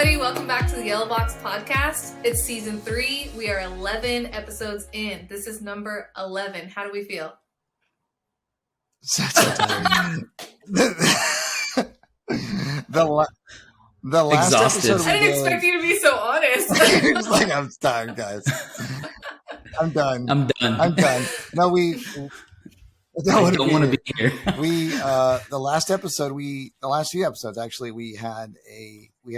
everybody. Welcome back to the Yellow Box podcast. It's season 3. We are 11 episodes in. This is number 11. How do we feel? Such a tired. the last Exhausted. episode I didn't expect you to be so honest. It's like, I'm tired, guys. I'm done. No, I don't want to be here. The last few episodes, actually, we had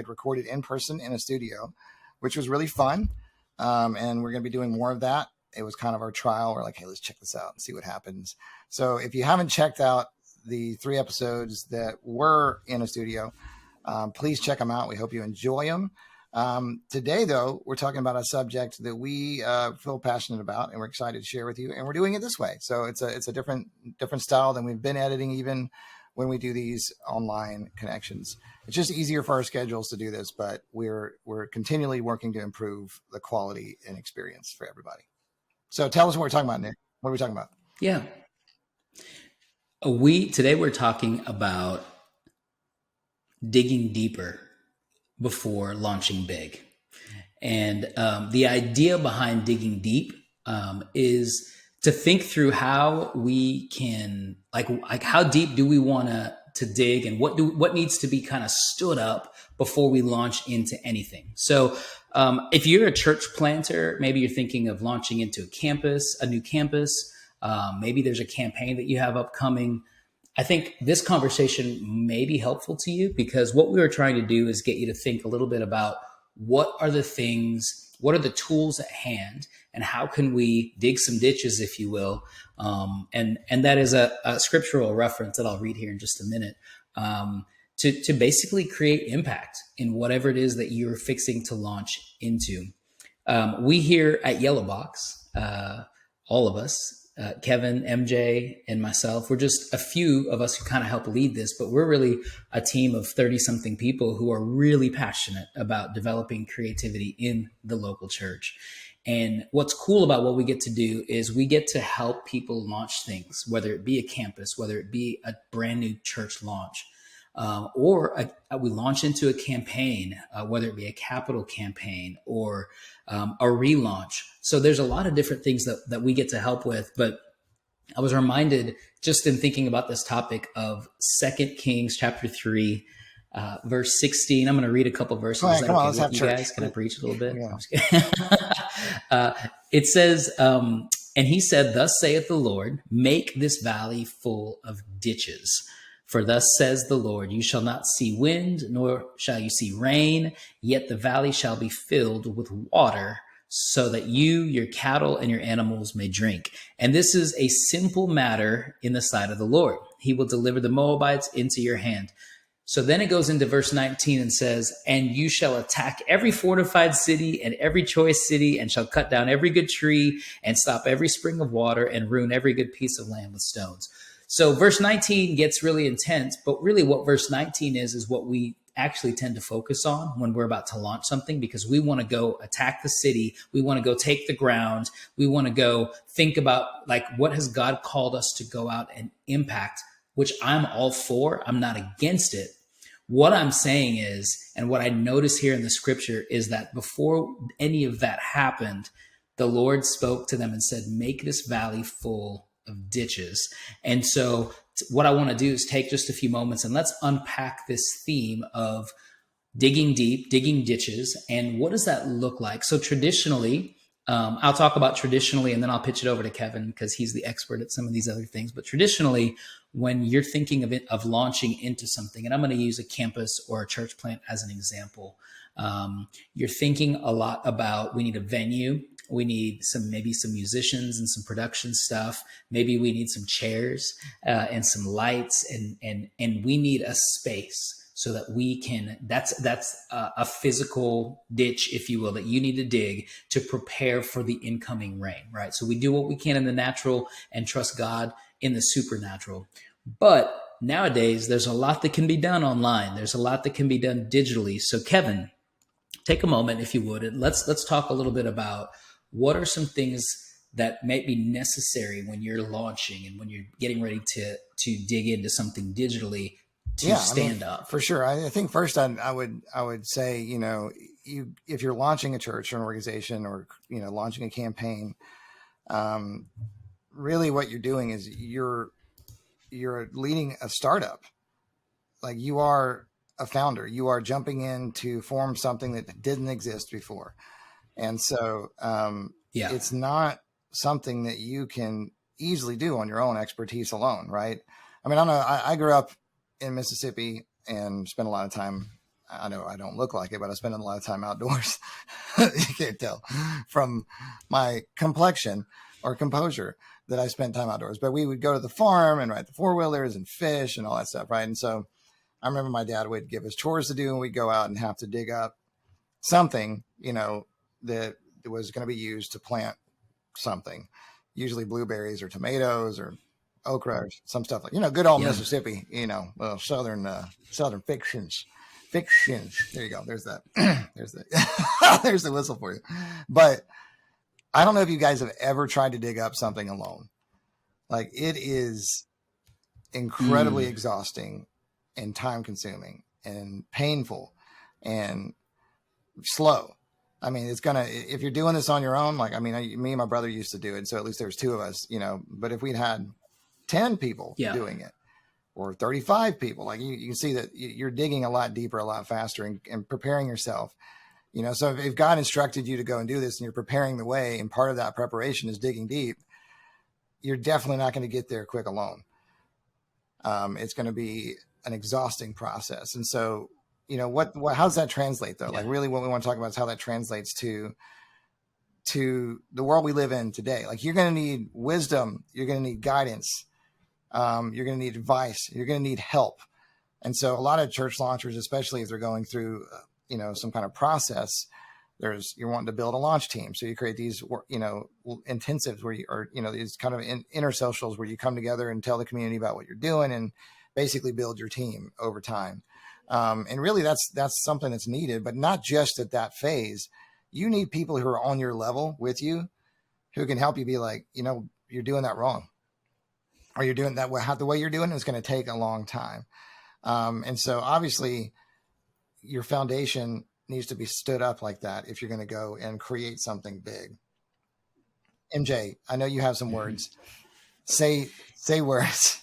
recorded in person in a studio, which was really fun. And we're going to be doing more of that. It was kind of our trial. We're like, hey, let's check this out and see what happens. So if you haven't checked out the 3 episodes that were in a studio, please check them out. We hope you enjoy them. Today, though, we're talking about a subject that we feel passionate about, and we're excited to share with you. And we're doing it this way, so it's a different style than we've been editing, even when we do these online connections. It's just easier for our schedules to do this, but we're continually working to improve the quality and experience for everybody. So tell us what we're talking about, Nick. What are we talking about? Yeah, today we're talking about digging deeper before launching big. And the idea behind digging deep is to think through how we can, like how deep do we want to dig, and what needs to be kind of stood up before we launch into anything. So if you're a church planter, maybe you're thinking of launching into a new campus. Maybe there's a campaign that you have upcoming. I think this conversation may be helpful to you, because what we were trying to do is get you to think a little bit about what are the tools at hand, and how can we dig some ditches, if you will. And that is a scriptural reference that I'll read here in just a minute, to basically create impact in whatever it is that you're fixing to launch into. We here at Yellow Box, all of us, Kevin, MJ, and myself, we're just a few of us who kind of help lead this, but we're really a team of 30-something people who are really passionate about developing creativity in the local church. And what's cool about what we get to do is we get to help people launch things, whether it be a campus, whether it be a brand new church launch, or we launch into a campaign, whether it be a capital campaign or a relaunch. So there's a lot of different things that we get to help with. But I was reminded, just in thinking about this topic, of 2 Kings chapter 3, verse 16. I'm going to read a couple verses. Come on, let's have you church. guys? Can I preach a little bit? Yeah. It says, and he said, "Thus saith the Lord, make this valley full of ditches. For thus says the Lord, you shall not see wind, nor shall you see rain, yet the valley shall be filled with water, so that you, your cattle, and your animals may drink. And this is a simple matter in the sight of the Lord. He will deliver the Moabites into your hand." So then it goes into verse 19 and says, "And you shall attack every fortified city and every choice city, and shall cut down every good tree, and stop every spring of water, and ruin every good piece of land with stones." So verse 19 gets really intense, but really what verse 19 is what we actually tend to focus on when we're about to launch something, because we want to go attack the city. We want to go take the ground. We want to go think about, like, what has God called us to go out and impact, which I'm all for. I'm not against it. What I'm saying is, and what I notice here in the scripture, is that before any of that happened, the Lord spoke to them and said, make this valley full of ditches. And so what I want to do is take just a few moments and let's unpack this theme of digging deep, digging ditches. And what does that look like? So traditionally, I'll talk about traditionally, and then I'll pitch it over to Kevin because he's the expert at some of these other things. But traditionally, when you're thinking of launching into something, and I'm going to use a campus or a church plant as an example, you're thinking a lot about, we need a venue. We need maybe some musicians and some production stuff. Maybe we need some chairs and some lights, and we need a space so that we can. That's a physical ditch, if you will, that you need to dig to prepare for the incoming rain, right? So we do what we can in the natural and trust God in the supernatural. But nowadays, there's a lot that can be done online. There's a lot that can be done digitally. So Kevin, take a moment, if you would, and let's talk a little bit about what are some things that may be necessary when you're launching and when you're getting ready to dig into something digitally to stand up? For sure. I think first I would say, if you're launching a church or an organization or, launching a campaign, really what you're doing is you're leading a startup. Like, you are a founder, you are jumping in to form something that didn't exist before. And so, it's not something that you can easily do on your own expertise alone. Right. I mean, I don't know. I grew up in Mississippi and spent a lot of time. I know I don't look like it, but I spent a lot of time outdoors. You can't tell from my complexion or composure that I spent time outdoors, but we would go to the farm and ride the 4-wheelers and fish and all that stuff. Right. And so I remember my dad would give us chores to do, and we'd go out and have to dig up something, that was going to be used to plant something, usually blueberries or tomatoes or okra or some stuff like, good old Mississippi, southern fictions. There you go. There's that. There's the whistle for you. But I don't know if you guys have ever tried to dig up something alone. Like, it is incredibly exhausting and time consuming and painful and slow. I mean, if you're doing this on your own, me and my brother used to do it. So at least there was 2 of us, but if we'd had 10 people doing it, or 35 people, like you can see that you're digging a lot deeper, a lot faster, and preparing yourself, so if God instructed you to go and do this and you're preparing the way, and part of that preparation is digging deep, you're definitely not going to get there quick alone. It's going to be an exhausting process. And so, how does that translate though? Like, really what we want to talk about is how that translates to the world we live in today. Like, you're going to need wisdom. You're going to need guidance. You're going to need advice. You're going to need help. And so a lot of church launchers, especially if they're going through, some kind of process, you're wanting to build a launch team. So you create these, intensives where these kind of inner socials where you come together and tell the community about what you're doing and basically build your team over time. And really that's something that's needed, but not just at that phase. You need people who are on your level with you, who can help you be like, you're doing that wrong, or you're doing that the way you're doing it is going to take a long time. And so obviously your foundation needs to be stood up like that if you're going to go and create something big. MJ, I know you have some words. Say words.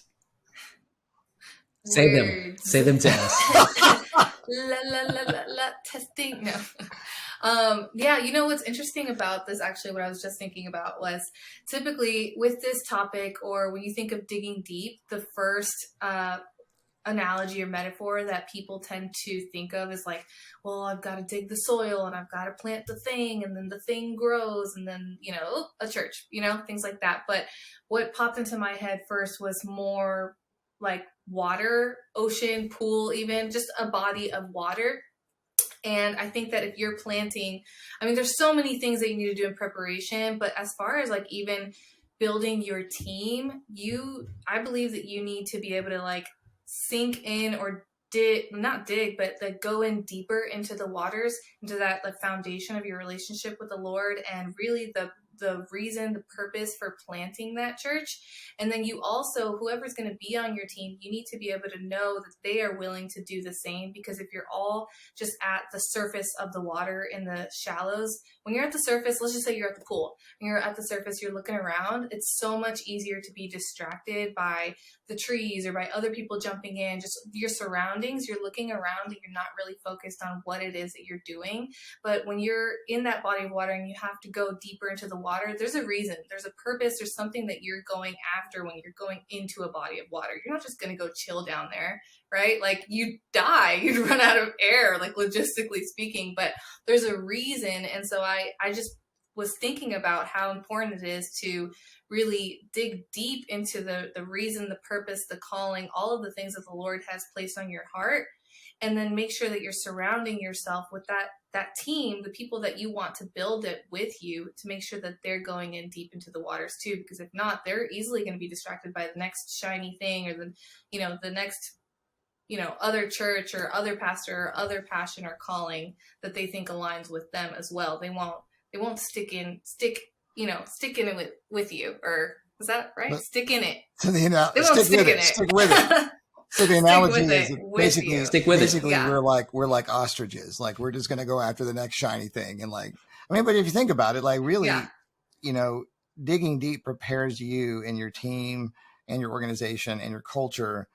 Say them. Say them to us. Testing. No. What's interesting about this, actually, what I was just thinking about was typically with this topic, or when you think of digging deep, the first analogy or metaphor that people tend to think of is like, well, I've got to dig the soil and I've got to plant the thing, and then the thing grows, and then, a church, things like that. But what popped into my head first was more like water, ocean, pool, even just a body of water. And I think that if you're planting, there's so many things that you need to do in preparation, but as far as like even building your team, I believe that you need to be able to like sink in or not dig, but like go in deeper into the waters, into that like foundation of your relationship with the Lord, and really the reason, the purpose for planting that church. And then you also, whoever's going to be on your team, you need to be able to know that they are willing to do the same. Because if you're all just at the surface of the water in the shallows, when you're at the surface, let's just say you're at the pool, when you're at the surface, you're looking around, it's so much easier to be distracted by the trees or by other people jumping in, just your surroundings. You're looking around and you're not really focused on what it is that you're doing. But when you're in that body of water and you have to go deeper into the water, there's a reason, there's a purpose, there's something that you're going after when you're going into a body of water. You're not just going to go chill down there, right? Like, you'd die, you'd run out of air, like logistically speaking, but there's a reason. And so I just was thinking about how important it is to really dig deep into the reason, the purpose, the calling, all of the things that the Lord has placed on your heart. And then make sure that you're surrounding yourself with that team, the people that you want to build it with you, to make sure that they're going in deep into the waters too. Because if not, they're easily going to be distracted by the next shiny thing, or the next, other church or other pastor or other passion or calling that they think aligns with them as well. They won't stick in it with you, or is that right? Stick in it. They won't stick in it. Stick with it. So the analogy is basically stick with it. Yeah. we're like ostriches. Like we're just going to go after the next shiny thing. And like, I mean, but if you think about it, like really, you know, digging deep prepares you and your team and your organization and your culture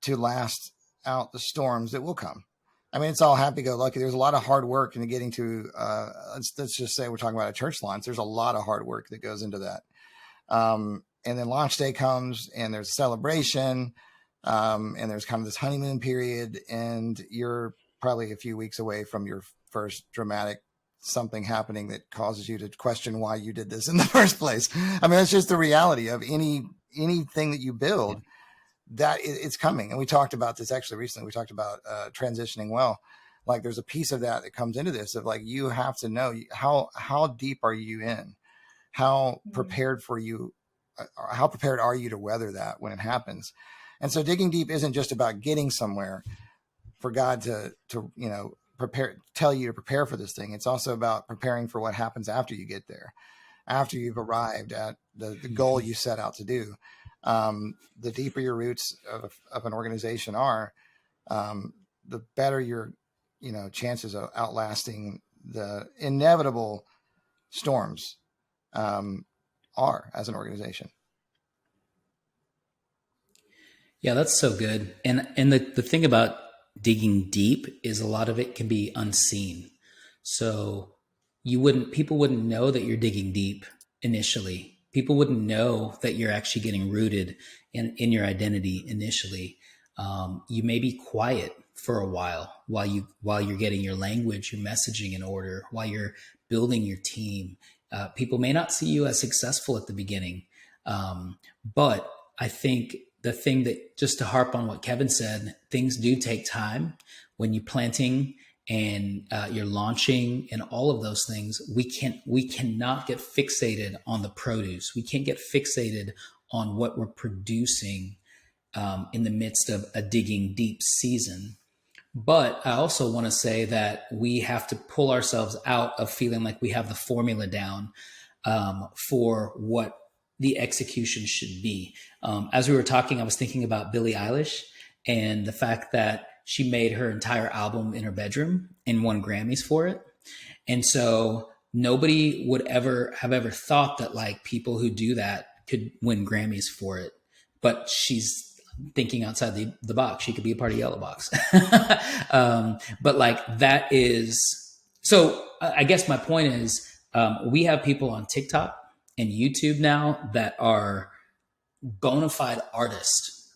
to last out the storms that will come. I mean, it's all happy-go-lucky. There's a lot of hard work into getting to, let's just say we're talking about a church launch. There's a lot of hard work that goes into that. And then launch day comes and there's a celebration, and there's kind of this honeymoon period, and you're probably a few weeks away from your first dramatic something happening that causes you to question why you did this in the first place. I mean, that's just the reality of anything that you build. That it's coming. And we talked about this actually recently. We talked about transitioning well. Like there's a piece of that comes into this of like, you have to know how deep are you in, how prepared are you to weather that when it happens. And so digging deep isn't just about getting somewhere for God to, you know, tell you to prepare for this thing. It's also about preparing for what happens after you get there, after you've arrived at the goal you set out to do. The deeper your roots of an organization are, the better your, you know, chances of outlasting the inevitable storms are as an organization. Yeah, that's so good. And the thing about digging deep is a lot of it can be unseen. So people wouldn't know that you're digging deep initially. People wouldn't know that you're actually getting rooted in your identity initially. You may be quiet for a while you're getting your language, your messaging in order, while you're building your team. People may not see you as successful at the beginning. But I think the thing that, just to harp on what Kevin said, things do take time when you're planting and you're launching and all of those things. We cannot get fixated on the produce. We can't get fixated on what we're producing in the midst of a digging deep season. But I also want to say that we have to pull ourselves out of feeling like we have the formula down for what the execution should be. As we were talking, I was thinking about Billie Eilish and the fact that she made her entire album in her bedroom and won Grammys for it. And so nobody would ever thought that like people who do that could win Grammys for it. But she's thinking outside the box. She could be a part of Yellow Box. But like that is, so I guess my point is we have people on TikTok and YouTube now that are bona fide artists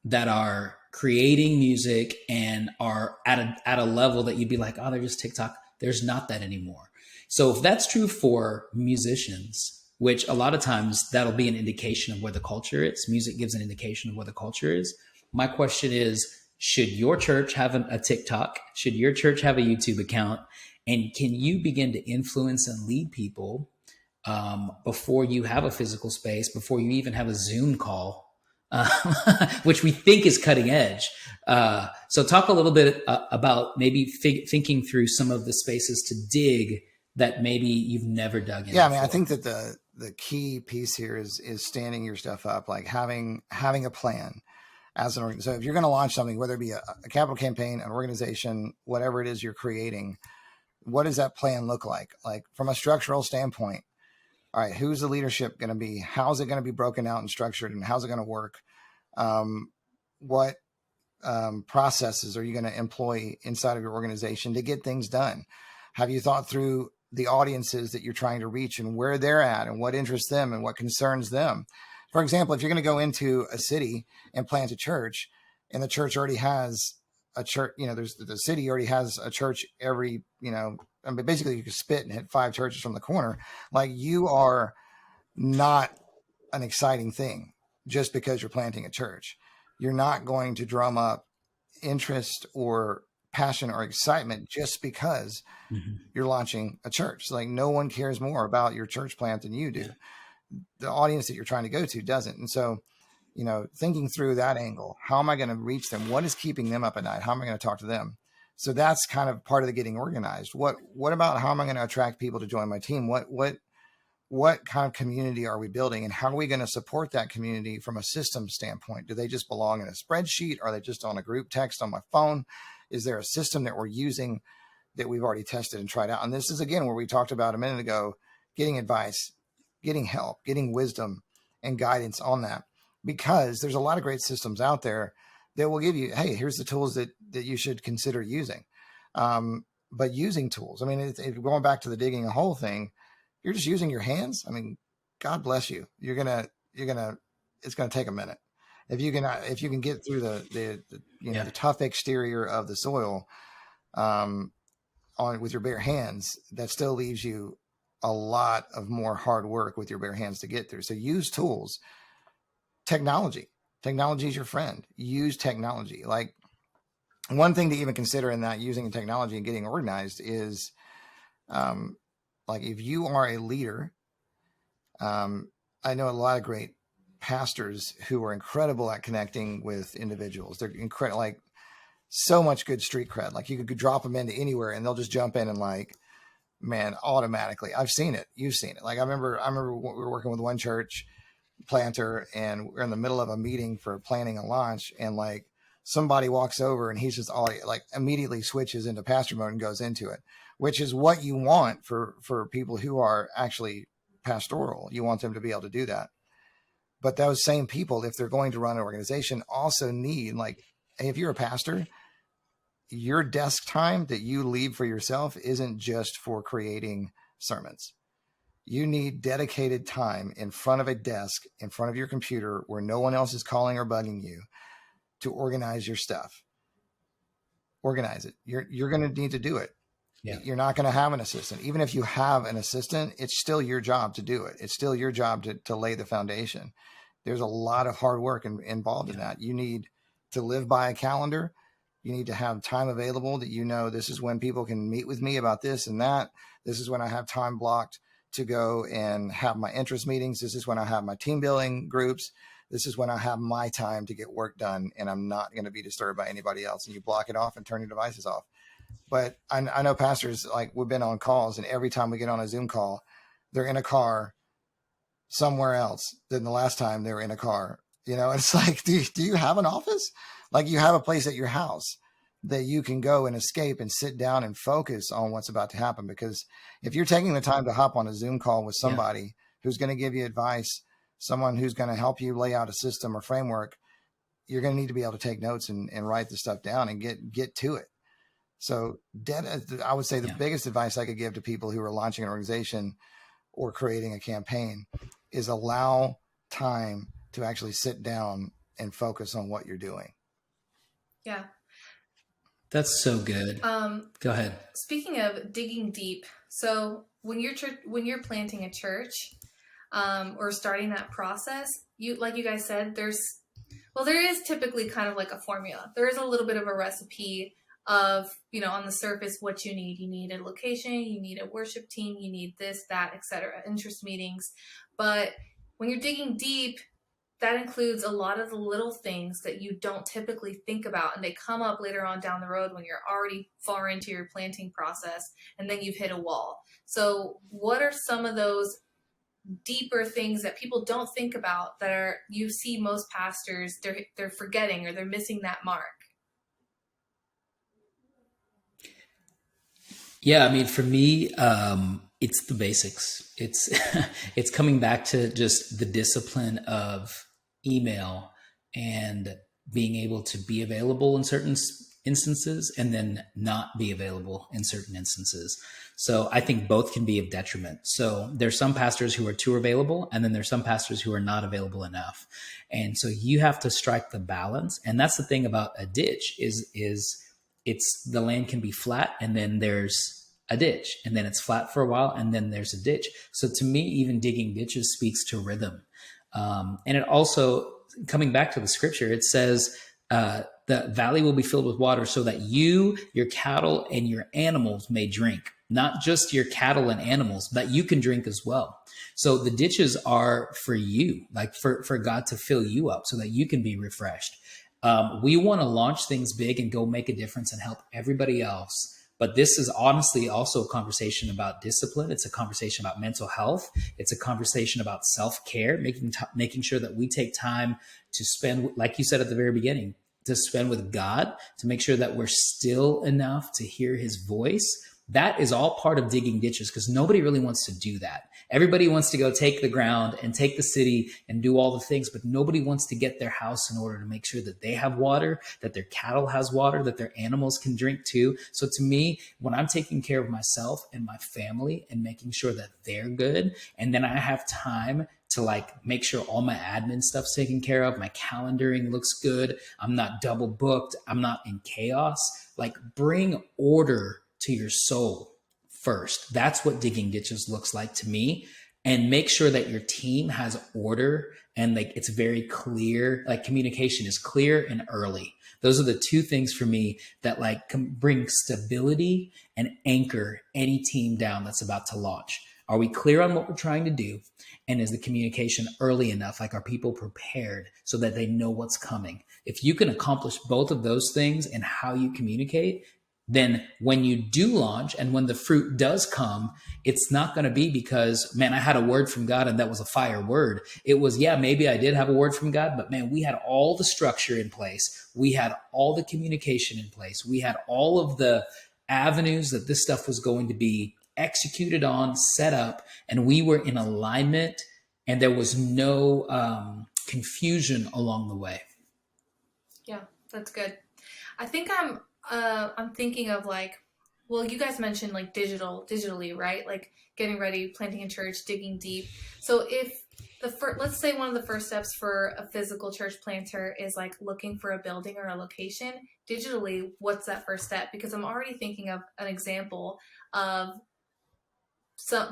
that are creating music and are at a level that you'd be like, oh, they're just TikTok. There's not that anymore. So if that's true for musicians, which a lot of times that'll be an indication of where the culture is. Music gives an indication of where the culture is. My question is, should your church have a TikTok? Should your church have a YouTube account? And can you begin to influence and lead people before you have a physical space, before you even have a Zoom call, which we think is cutting edge? So talk a little bit about maybe thinking through some of the spaces to dig that maybe you've never dug in. Yeah, I mean, I think that the key piece here is standing your stuff up, like having a plan as an organization. So if you're going to launch something, whether it be a capital campaign, an organization, whatever it is you're creating, what does that plan look like? Like from a structural standpoint, all right, who's the leadership going to be? How's it going to be broken out and structured, and how's it going to work? What processes are you going to employ inside of your organization to get things done? Have you thought through the audiences that you're trying to reach and where they're at and what interests them and what concerns them? For example, if you're going to go into a city and plant a church and the church already has a church, you know, the city already has a church every, you know, I mean, basically you could spit and hit 5 churches from the corner. Like you are not an exciting thing just because you're planting a church. You're not going to drum up interest or passion or excitement just because you're launching a church. Like no one cares more about your church plant than you do. Yeah. The audience that you're trying to go to doesn't. And so, you know, thinking through that angle, how am I going to reach them? What is keeping them up at night? How am I going to talk to them? So that's kind of part of the getting organized. What about how am I going to attract people to join my team? What what kind of community are we building, and how are we going to support that community from a system standpoint? Do they just belong in a spreadsheet? Are they just on a group text on my phone? Is there a system that we're using that we've already tested and tried out? And this is, again, where we talked about a minute ago, getting advice, getting help, getting wisdom and guidance on that, because there's a lot of great systems out there that will give you, hey, here's the tools that you should consider using. But using tools, I mean, if going back to the digging a hole thing, you're just using your hands. I mean, God bless you. It's going to take a minute. If you can get through the tough exterior of the soil, with your bare hands, that still leaves you a lot of more hard work with your bare hands to get through. So use tools. Technology is your friend. Use technology. Like, one thing to even consider in that, using technology and getting organized, is like, if you are a leader, I know a lot of great pastors who are incredible at connecting with individuals. They're incredible, like, so much good street cred. Like, you could drop them into anywhere and they'll just jump in and, like, man, automatically. I've seen it. You've seen it. Like, I remember we were working with one church planter, and we're in the middle of a meeting for planning a launch, and like, somebody walks over and he's just immediately switches into pastor mode and goes into it, which is what you want for people who are actually pastoral. You want them to be able to do that. But those same people, if they're going to run an organization, also need, like, hey, if you're a pastor, your desk time that you leave for yourself isn't just for creating sermons. You need dedicated time in front of a desk, in front of your computer, where no one else is calling or bugging you, to organize your stuff. Organize it. You're going to need to do it. Yeah. You're not going to have an assistant. Even if you have an assistant, it's still your job to do it. It's still your job to lay the foundation. There's a lot of hard work involved in that. You need to live by a calendar. You need to have time available that, this is when people can meet with me about this and that. This is when I have time blocked to go and have my interest meetings. This is when I have my team building groups. This is when I have my time to get work done, and I'm not going to be disturbed by anybody else. And you block it off and turn your devices off. But I know pastors, like, we've been on calls, and every time we get on a Zoom call, they're in a car somewhere else than the last time they were in a car. It's like, do you have an office? Like, you have a place at your house that you can go and escape and sit down and focus on what's about to happen. Because if you're taking the time to hop on a Zoom call with somebody who's going to give you advice, someone who's going to help you lay out a system or framework, you're going to need to be able to take notes and write the stuff down and get to it. So I would say the biggest advice I could give to people who are launching an organization or creating a campaign is allow time to actually sit down and focus on what you're doing. Yeah. That's so good. Go ahead. Speaking of digging deep, so when you're planting a church, or starting that process, like you guys said, there is typically kind of like a formula. There is a little bit of a recipe of, on the surface, what you need. You need a location, you need a worship team, you need this, that, etc., interest meetings. But when you're digging deep, that includes a lot of the little things that you don't typically think about, and they come up later on down the road when you're already far into your planting process, and then you've hit a wall. So what are some of those deeper things that people don't think about that you see most pastors, they're forgetting, or they're missing that mark? Yeah, I mean, for me, it's the basics. It's coming back to just the discipline of email and being able to be available in certain instances and then not be available in certain instances. So I think both can be of detriment. So there's some pastors who are too available, and then there's some pastors who are not available enough. And so you have to strike the balance. And that's the thing about a ditch is it's the land can be flat, and then there's a ditch, and then it's flat for a while, and then there's a ditch. So to me, even digging ditches speaks to rhythm. And it also, coming back to the scripture, it says, the valley will be filled with water so that you, your cattle, and your animals may drink. Not just your cattle and animals, but you can drink as well. So the ditches are for you, like for God to fill you up so that you can be refreshed. We want to launch things big and go make a difference and help everybody else. But this is honestly also a conversation about discipline. It's a conversation about mental health. It's a conversation about self-care, making sure that we take time to spend, like you said at the very beginning, to spend with God, to make sure that we're still enough to hear his voice. That is all part of digging ditches, because nobody really wants to do that. Everybody wants to go take the ground and take the city and do all the things, but nobody wants to get their house in order to make sure that they have water, that their cattle has water, that their animals can drink too. So to me, when I'm taking care of myself and my family and making sure that they're good, and then I have time to like make sure all my admin stuff's taken care of, my calendaring looks good, I'm not double booked, I'm not in chaos, like bring order to your soul first. That's what digging ditches looks like to me. And make sure that your team has order and like it's very clear, like communication is clear and early. Those are the two things for me that like can bring stability and anchor any team down that's about to launch. Are we clear on what we're trying to do? And is the communication early enough? Like, are people prepared so that they know what's coming? If you can accomplish both of those things in how you communicate, then when you do launch and when the fruit does come, it's not going to be because, man, I had a word from God and that was a fire word. It was, yeah, maybe I did have a word from God, but man, we had all the structure in place. We had all the communication in place. We had all of the avenues that this stuff was going to be executed on, set up, and we were in alignment, and there was no confusion along the way. Yeah, that's good. I think I'm thinking of like, well, you guys mentioned like digitally, right? Like getting ready, planting a church, digging deep. So if let's say one of the first steps for a physical church planter is like looking for a building or a location digitally, what's that first step? Because I'm already thinking of an example of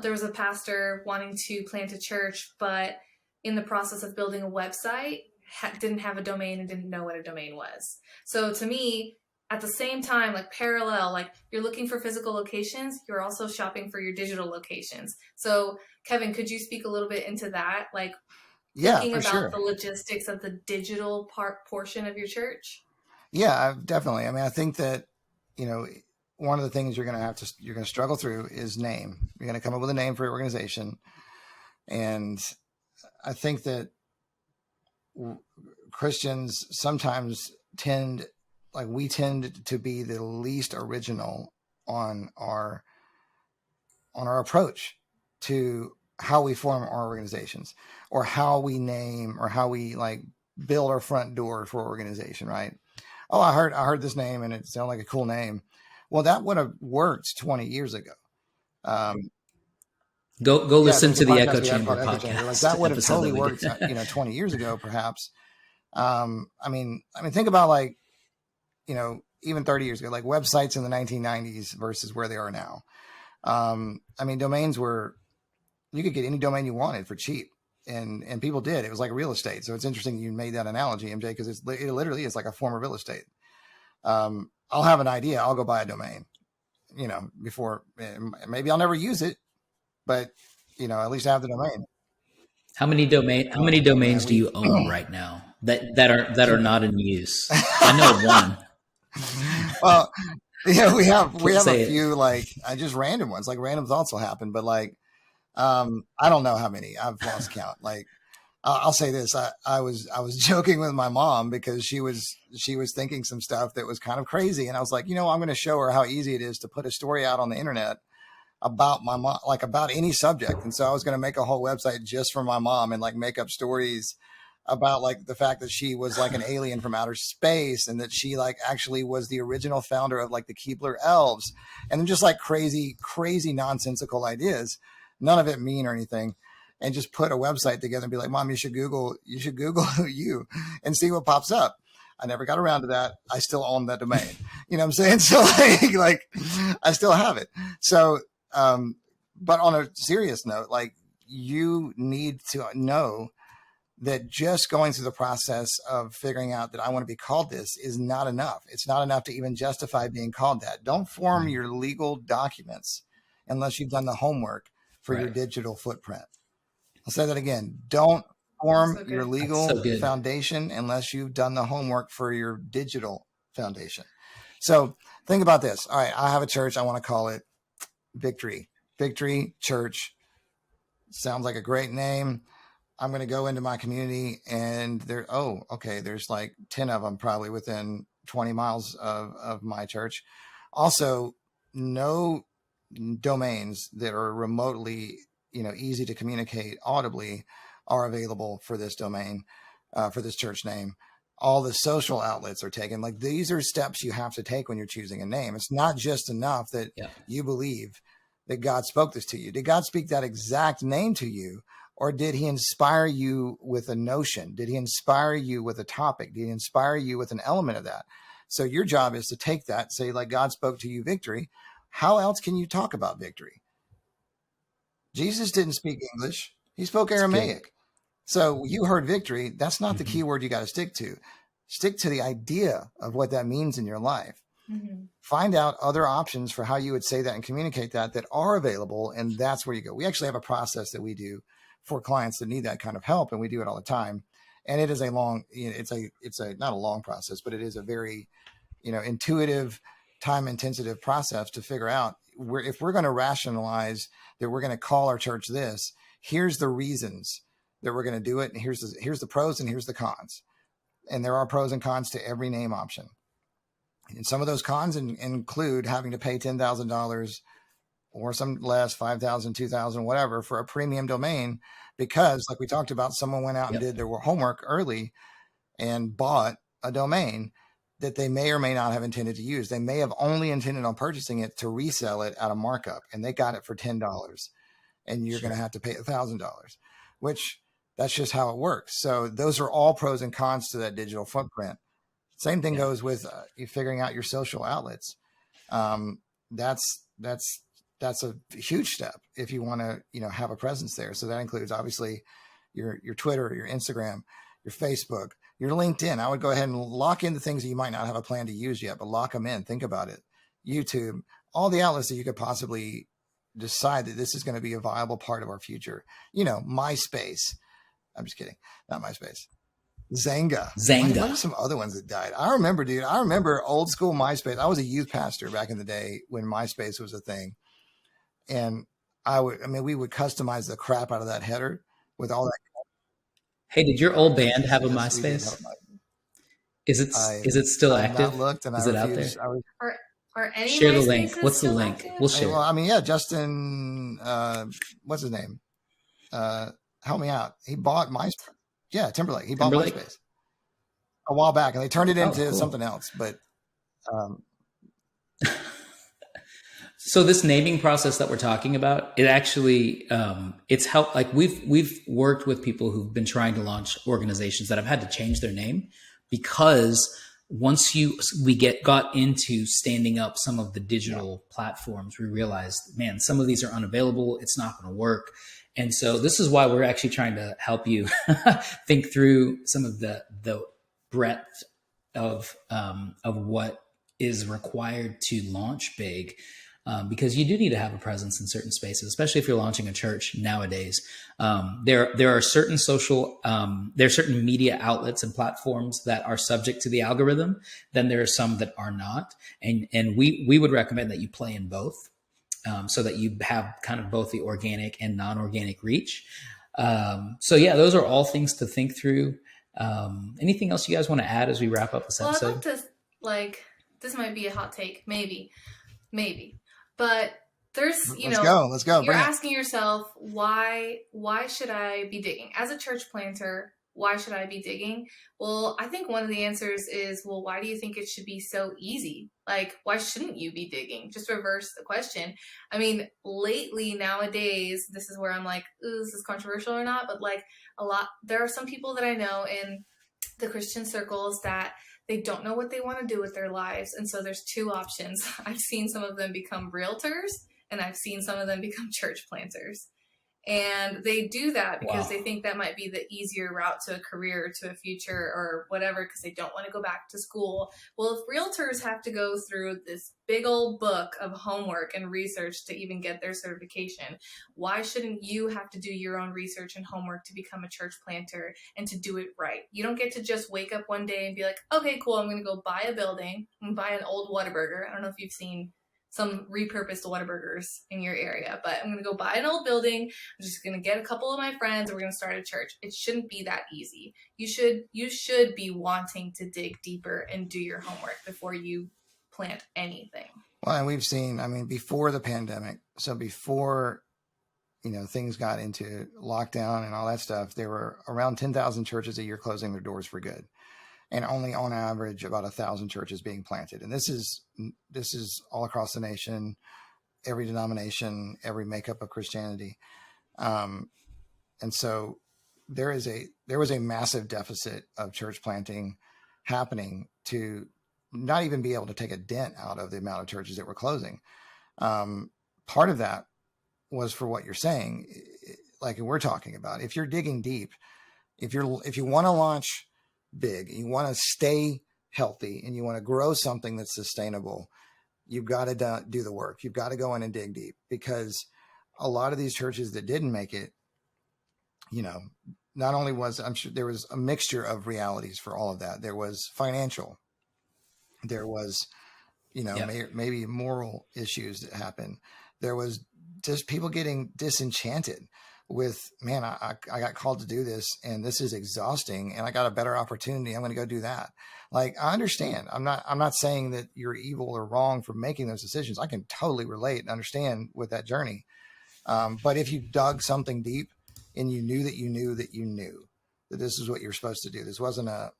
there was a pastor wanting to plant a church, but in the process of building a website, didn't have a domain and didn't know what a domain was. So to me, at the same time, like parallel, like you're looking for physical locations, you're also shopping for your digital locations. So Kevin, could you speak a little bit into that? Like thinking about the logistics of the digital portion of your church? Yeah, definitely. I mean, I think that, one of the things you're going to struggle through is name. You're going to come up with a name for your organization. And I think that Christians sometimes tend to be the least original on our approach to how we form our organizations or how we name or how we like build our front door for organization, right? Oh, I heard this name and it sounded like a cool name. Well, that would have worked 20 years ago. Go listen to the Echo Chamber podcast. Like that would have totally worked, 20 years ago, perhaps. I mean, think about like, even 30 years ago, like websites in the 1990s versus where they are now. I mean, domains you could get any domain you wanted for cheap. And people did. It was like real estate. So it's interesting you made that analogy, MJ, because it literally is like a form of real estate. I'll have an idea. I'll go buy a domain, before maybe I'll never use it, but at least I have the domain. How many domains do you own right now that are not in use? I know one. Well, yeah, we have a few like just random ones, like random thoughts will happen, but like, I don't know how many. I've lost count. Like, I'll say this. I was joking with my mom because she was thinking some stuff that was kind of crazy. And I was like, I'm going to show her how easy it is to put a story out on the internet about my mom, like about any subject. And so I was going to make a whole website just for my mom and like make up stories about like the fact that she was like an alien from outer space and that she like actually was the original founder of like the Keebler elves and then just like crazy nonsensical ideas, none of it mean or anything, and just put a website together and be like, Mom, you should Google you and see what pops up. I never got around to that. I still own that domain. You know what I'm saying? So like I still have it. So, but on a serious note, like you need to know that just going through the process of figuring out that I want to be called this is not enough. It's not enough to even justify being called that. Don't form your legal documents unless you've done the homework for your digital footprint. I'll say that again. Don't form your legal foundation unless you've done the homework for your digital foundation. So think about this. All right, I have a church. I want to call it Victory Church. Sounds like a great name. I'm going to go into my community and there's like 10 of them probably within 20 miles of my church. Also, no domains that are remotely, easy to communicate audibly are available for this domain, for this church name. All the social outlets are taken. Like, these are steps you have to take when you're choosing a name. It's not just enough that you believe that God spoke this to you. Did God speak that exact name to you? Or did he inspire you with a notion? Did he inspire you with a topic? Did he inspire you with an element of that? So your job is to take that, say, like, God spoke to you victory. How else can you talk about victory? Jesus didn't speak English. He spoke Aramaic. So you heard victory. That's not the key word you got to stick to. Stick to the idea of what that means in your life. Find out other options for how you would say that and communicate that are available. And that's where you go. We actually have a process that we do for clients that need that kind of help. And we do it all the time. And it is a long, it's not a long process, but it is a very, intuitive, time intensive process to figure out if we're going to rationalize that we're going to call our church this, here's the reasons that we're going to do it. And here's the pros and here's the cons. And there are pros and cons to every name option. And some of those cons include having to pay $10,000 or some less, 5,000, 2,000, whatever, for a premium domain, because, like we talked about, someone went out and did their homework early and bought a domain that they may or may not have intended to use. They may have only intended on purchasing it to resell it at a markup, and they got it for $10, and you're going to have to pay $1,000, which that's just how it works. So those are all pros and cons to that digital footprint. Same thing goes with you figuring out your social outlets. That's a huge step if you want to, have a presence there. So that includes obviously your Twitter, your Instagram, your Facebook, your LinkedIn. I would go ahead and lock in the things that you might not have a plan to use yet, but lock them in. Think about it. YouTube, all the outlets that you could possibly decide that this is going to be a viable part of our future. MySpace. I'm just kidding. Not MySpace. Zanga. What are some other ones that died? I remember old school MySpace. I was a youth pastor back in the day when MySpace was a thing. And we would customize the crap out of that header with all that. Hey, did your old band have a MySpace? Is it still active? Not looked, and is it out there? Are any share the MySpaces link. What's the still link? active? We'll share. Well, Justin, what's his name? Help me out. He bought MySpace. Yeah, Timberlake. He bought MySpace a while back, and they turned it into something else. But so this naming process that we're talking about, it actually it's helped. Like we've worked with people who've been trying to launch organizations that have had to change their name, because once we got into standing up some of the digital platforms, we realized, man, some of these are unavailable. It's not going to work. And so this is why we're actually trying to help you think through some of the breadth of what is required to launch big, because you do need to have a presence in certain spaces, especially if you're launching a church nowadays. There are certain certain media outlets and platforms that are subject to the algorithm. Then there are some that are not, and we would recommend that you play in both. So that you have kind of both the organic and non-organic reach. Those are all things to think through. Anything else you guys want to add as we wrap up this episode? I'd like to, this might be a hot take, maybe, but there's, let's go. You're asking yourself, why should I be digging? As a church planter, why should I be digging? Well, I think one of the answers is, well, why do you think it should be so easy? Like, why shouldn't you be digging? Just reverse the question. I mean, lately, nowadays, this is where I'm like, ooh, this is controversial or not, but like there are some people that I know in the Christian circles that they don't know what they want to do with their lives. And so there's two options. I've seen some of them become realtors, and I've seen some of them become church planters. And they do that because they think that might be the easier route to a career, to a future, or whatever, because they don't want to go back to school. Well, if realtors have to go through this big old book of homework and research to even get their certification, why shouldn't you have to do your own research and homework to become a church planter and to do it right? You don't get to just wake up one day and be like, okay, cool, I'm going to go buy a building and buy an old Whataburger. I don't know if you've seen some repurposed Whataburgers in your area, but I'm going to go buy an old building. I'm just going to get a couple of my friends and we're going to start a church. It shouldn't be that easy. You should be wanting to dig deeper and do your homework before you plant anything. Well, and we've seen, before the pandemic, so before, things got into lockdown and all that stuff, there were around 10,000 churches a year closing their doors for good. And only on average about 1,000 churches being planted. And this is all across the nation, every denomination, every makeup of Christianity. And so there was a massive deficit of church planting happening to not even be able to take a dent out of the amount of churches that were closing. Part of that was for what you're saying, like we're talking about. If you're digging deep, if you want to launch big, you want to stay healthy, and you want to grow something that's sustainable, you've got to do the work. You've got to go in and dig deep, because a lot of these churches that didn't make it, not only was, I'm sure there was a mixture of realities for all of that. There was financial, there was, maybe moral issues that happened. There was just people getting disenchanted with, man, I got called to do this and this is exhausting and I got a better opportunity. I'm going to go do that. Like, I understand. I'm not saying that you're evil or wrong for making those decisions. I can totally relate and understand with that journey. But if you dug something deep and you knew that this is what you're supposed to do, this wasn't I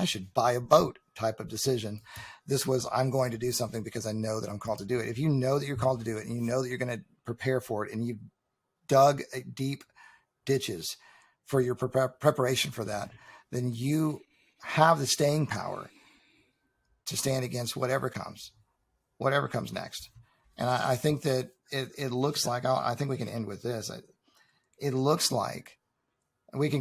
should buy a boat type of decision. This was, I'm going to do something because I know that I'm called to do it. If you know that you're called to do it and you know that you're going to prepare for it and you've dug deep ditches for your preparation for that, then you have the staying power to stand against whatever comes next. And I think that it looks like, I think we can end with this. It looks like we can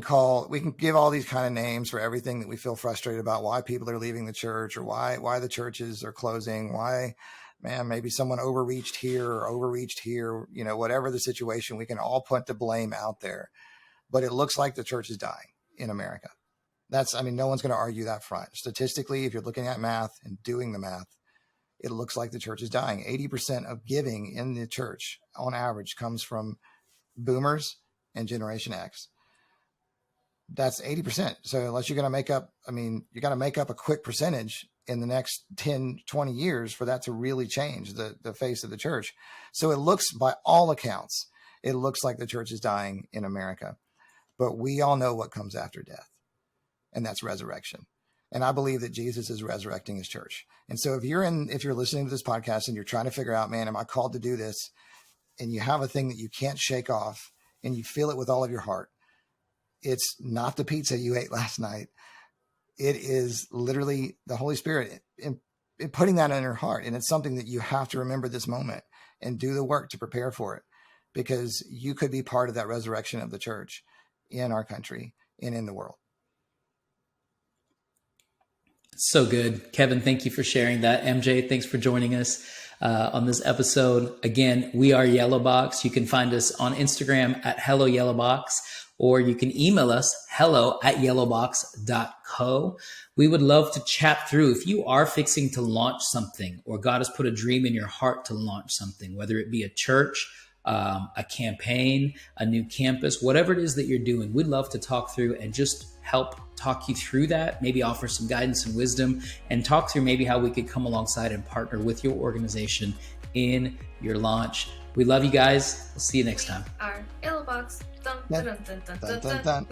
give all these kind of names for everything that we feel frustrated about, why people are leaving the church or why the churches are closing, why, man, maybe someone overreached here, whatever the situation, we can all put the blame out there. But it looks like the church is dying in America. No one's going to argue that front. Statistically, if you're looking at math and doing the math, it looks like the church is dying. 80% of giving in the church on average comes from boomers and Generation X. That's 80%. So unless you're going to make up, you got to make up a quick percentage in the next 10, 20 years for that to really change the face of the church. So it looks, by all accounts, it looks like the church is dying in America, but we all know what comes after death, and that's resurrection. And I believe that Jesus is resurrecting his church. And so if you're listening to this podcast and you're trying to figure out, man, am I called to do this? And you have a thing that you can't shake off and you feel it with all of your heart. It's not the pizza you ate last night. It is literally the Holy Spirit in putting that in your heart. And it's something that you have to remember this moment and do the work to prepare for it, because you could be part of that resurrection of the church in our country and in the world. So good. Kevin, thank you for sharing that. MJ, thanks for joining us on this episode. Again, we are Yellowbox. You can find us on Instagram at Hello Yellowbox, or you can email us hello@yellowbox.co. We would love to chat through if you are fixing to launch something, or God has put a dream in your heart to launch something, whether it be a church, a campaign, a new campus, whatever it is that you're doing. We'd love to talk through and just help talk you through that, maybe offer some guidance and wisdom, and talk through maybe how we could come alongside and partner with your organization in your launch. We love you guys. We'll see you next time. Our Yellowbox. Dun, dun, dun, dun, dun, dun, dun.